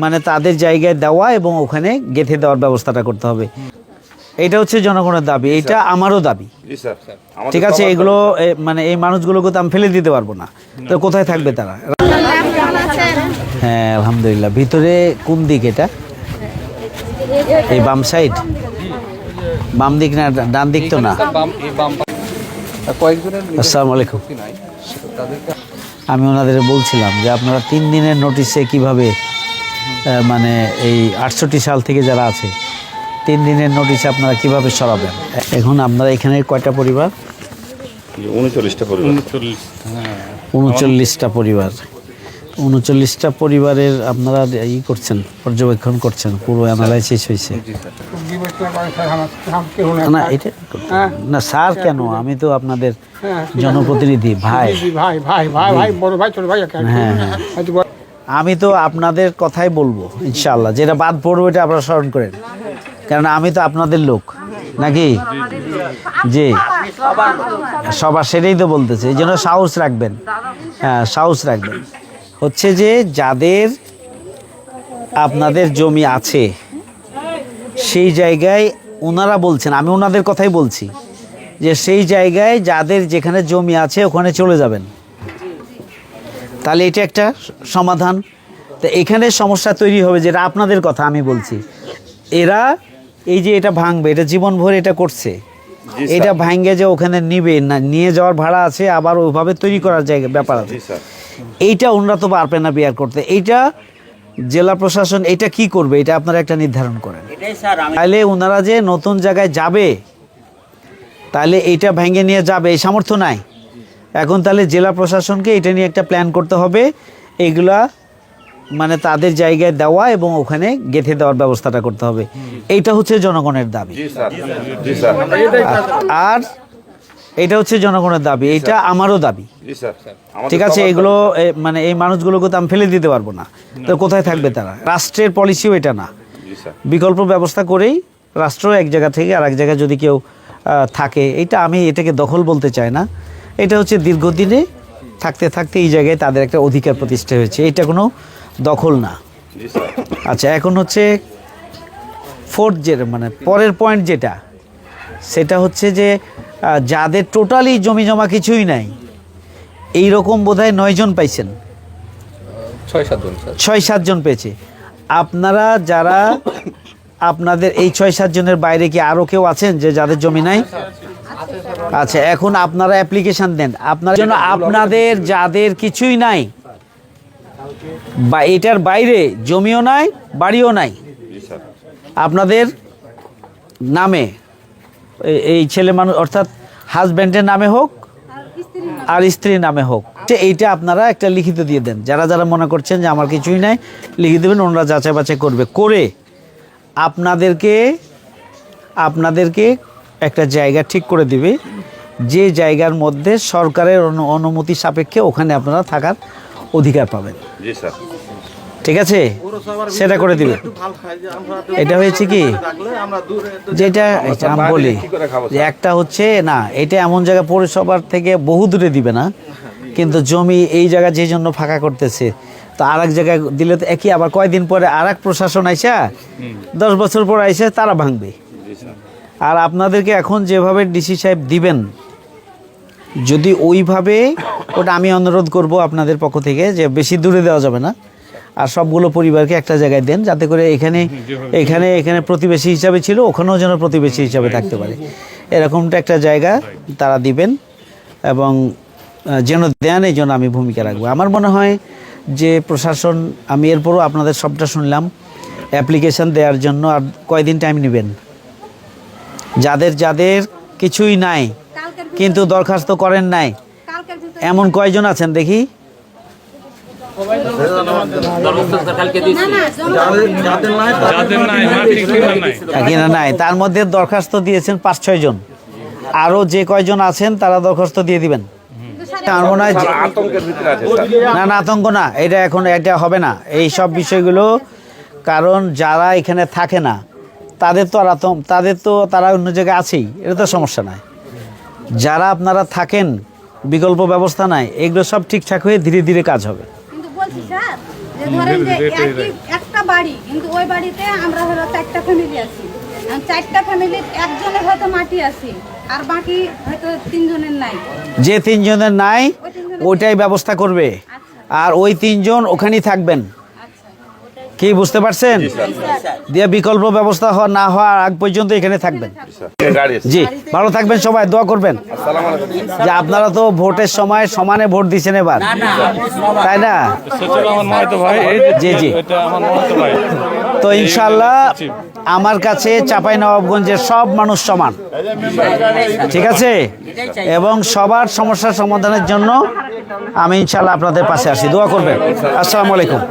মানে তাদের জায়গায় দেওয়া এবং ওখানে গেঁথে দেওয়ার ব্যবস্থাটা করতে হবে। এটা হচ্ছে জনগণের দাবি, এটা আমারও দাবি। ঠিক আছে, এগুলো মানে এই মানুষগুলোকে তো আমি ফেলে দিতে পারবো না, তো কোথায় থাকবে তারা? হ্যাঁ আলহামদুলিল্লাহ। ভিতরে কোন দিক এটা? এই বাম সাইড, বাম দিক না ডান দিক তো না? আসসালামু আলাইকুম। আমি ওনাদের বলছিলাম যে আপনারা 3 দিনের নোটিশে কিভাবে মানে এই 68 সাল থেকে যারা আছে 3 দিনের নোটিশে আপনারা কিভাবে সরাবেন? এখন আপনারা এখানে কয়টা পরিবার? 39টা পরিবার। 39টা পরিবার। 39টা পরিবারের আপনারা করছেন, পর্যবেক্ষণ করছেন, পুরো অ্যানালাইসিস হয়েছে না? এটা না স্যার, কেন? আমি তো আপনাদের জনপ্রতিনিধি ভাই। হ্যাঁ, আমি তো আপনাদের কথাই বলবো ইনশাআল্লাহ। যেটা বাদ পড়বো এটা আপনারা স্মরণ করেন, কারণ আমি তো আপনাদের লোক নাকি? জি, সবার সেটাই তো বলতেছে। এই জন্য সাহস রাখবেন। হ্যাঁ, সাহস রাখবেন। হচ্ছে যে যাদের আপনাদের জমি আছে সেই জায়গায় ওনারা বলছেন, আমি ওনাদের কথাই বলছি, যে সেই জায়গায় যাদের যেখানে জমি আছে ওখানে চলে যাবেন, তাহলে এটা একটা সমাধান। তো এখানে সমস্যা তৈরি হবে, যেটা আপনাদের কথা আমি বলছি। এরা এই যে এটা ভাঙবে, এটা জীবনভর এটা করছে, এটা ভাঙে যে ওখানে নিবে না, নিয়ে যাওয়ার ভাড়া আছে, আবার ওইভাবে তৈরি করার জায়গা ব্যাপার আছে। এইটা ওনারা তো পারবে না বিয়ার করতে। এইটা জেলা প্রশাসন এটা কি করবে, এটা আপনারা একটা নির্ধারণ করেন। তাহলে ওনারা যে নতুন জায়গায় যাবে, তাহলে এইটা ভেঙে নিয়ে যাবে এই সামর্থ্য নাই এখন। তাহলে জেলা প্রশাসনকে এটা নিয়ে একটা প্ল্যান করতে হবে, এগুলা মানে তাদের জায়গায় দেওয়া এবং ওখানে গেঁথে দেওয়ার ব্যবস্থাটা করতে হবে। এইটা হচ্ছে জনগণের দাবি। আর এটা হচ্ছে জনগণের দাবি, এটা আমারও দাবি। ঠিক আছে, এগুলো মানে এই মানুষগুলোকে তো আমি ফেলে দিতে পারবো না, তো কোথায় থাকবে তারা? রাষ্ট্রের পলিসিও এটা না। বিকল্প ব্যবস্থা করেই রাষ্ট্র এক জায়গা থেকে আর এক জায়গায় যদি কেউ থাকে, এটা আমি এটাকে দখল বলতে চাই না। এটা হচ্ছে দীর্ঘদিনে থাকতে থাকতে এই জায়গায় তাদের একটা অধিকার প্রতিষ্ঠা হয়েছে, এটা কোনো দখল না। আচ্ছা, এখন হচ্ছে ফোর্থ যে মানে পরের পয়েন্ট যেটা, সেটা হচ্ছে যে যাদের টোটালি জমি জমা কিছুই নাই, এইরকম বোধহয় 9 জন পাইছেন, 6-7 জন পেয়েছে। আপনারা যারা আপনাদের এই 6-7 জনের বাইরে কি আরও কেউ আছেন যে যাদের জমি নাই? আচ্ছা, এখন আপনারা অ্যাপ্লিকেশন দেন আপনার জন্য, আপনাদের যাদের কিছুই নাই বা এটার বাইরে জমিও নাই বাড়িও নাই, আপনাদের নামে এই ছেলে মানুষ অর্থাৎ হাজব্যান্ডের নামে হোক আর স্ত্রীর নামে হোক, এইটা আপনারা একটা লিখিত দিয়ে দেন। যারা যারা মনে করছেন যে আমার কিছুই নাই, লিখে দেবেন, ওনারা যাচাই বাছাই করবে, করে আপনাদেরকে একটা জায়গা ঠিক করে দিবে, যে জায়গার মধ্যে সরকারের অনুমতি সাপেক্ষে ওখানে আপনারা থাকার অধিকার পাবেন। ঠিক আছে, সেটা করে দিবে। এটা হয়েছে কি, যেটা আমি বলি যে একটা হচ্ছে না, এটা এমন জায়গা পৌরসভার থেকে বহু দূরে দিবে না, কিন্তু জমি এই জায়গা যে জন্য ফাঁকা করতেছে, তো আর এক জায়গায় দিলে তো একই, আবার কয়দিন পরে আর এক প্রশাসন আইসা 10 বছর পর আইসা তারা ভাঙবে। আর আপনাদেরকে এখন যেভাবে ডিসি সাহেব দিবেন, যদি ওইভাবে, ওটা আমি অনুরোধ করব আপনাদের পক্ষ থেকে যে বেশি দূরে দেওয়া যাবে না, আর সবগুলো পরিবারকে একটা জায়গায় দেন, যাতে করে এখানে প্রতিবেশী হিসাবে ছিল, ওখানেও যেন প্রতিবেশী হিসাবে থাকতে পারে, এরকমটা একটা জায়গা তারা দিবেন এবং যেন দেন, এই জন্য আমি ভূমিকা রাখবো। আমার মনে হয় যে প্রশাসন, আমি এরপরও আপনাদের সবটা শুনলাম, অ্যাপ্লিকেশন দেওয়ার জন্য আর কয়দিন টাইম নেবেন? যাদের কিছুই নাই কিন্তু দরখাস্ত করেন নাই, এমন কয়জন আছেন দেখি? নাই, তার মধ্যে দরখাস্ত দিয়েছেন 5-6 জন। আরো যে কয়জন আছেন তারা দরখাস্ত দিয়ে দিবেন। আমার মনে হয় না, আতঙ্ক না, এটা হবে না এই সব বিষয়গুলো, কারণ যারা এখানে থাকে না তাদের তো তারা অন্য জায়গায় আছেই, এটা তো সমস্যা নাই। যারা আপনারা থাকেন, বিকল্প ব্যবস্থা নাই, এগুলো সব ঠিকঠাক হয়ে ধীরে ধীরে কাজ হবে। যে ধরেন যে একটা বাড়ি, কিন্তু ওই বাড়িতে আমরা হলো 4টা ফ্যামিলি আছি। 4টা ফ্যামিলির একজনের হয়তো মাটি আছে, আর বাকি হয়তো 3 জনের নাই। যে 3 জনের নাই ওইটাই ব্যবস্থা করবে, আর ওই 3 জন ওখানেই থাকবেন। কি বুঝতে পারছেন? দিয়ে বিকল্প ব্যবস্থা না হওয়ার আগ পর্যন্ত এখানে থাকবেন। জি, ভালো থাকবেন সবাই, দোয়া করবেন যে আপনারা তো ভোটের সময় সমানে ভোট দিচ্ছেন এবার, তাই না? জি জি। তো ইনশাল্লাহ আমার কাছে চাঁপাইনবাবগঞ্জের সব মানুষ সমান, ঠিক আছে? এবং সবার সমস্যার সমাধানের জন্য আমি ইনশাল্লাহ আপনাদের পাশে আসি, দোয়া করবেন। আসসালামু আলাইকুম।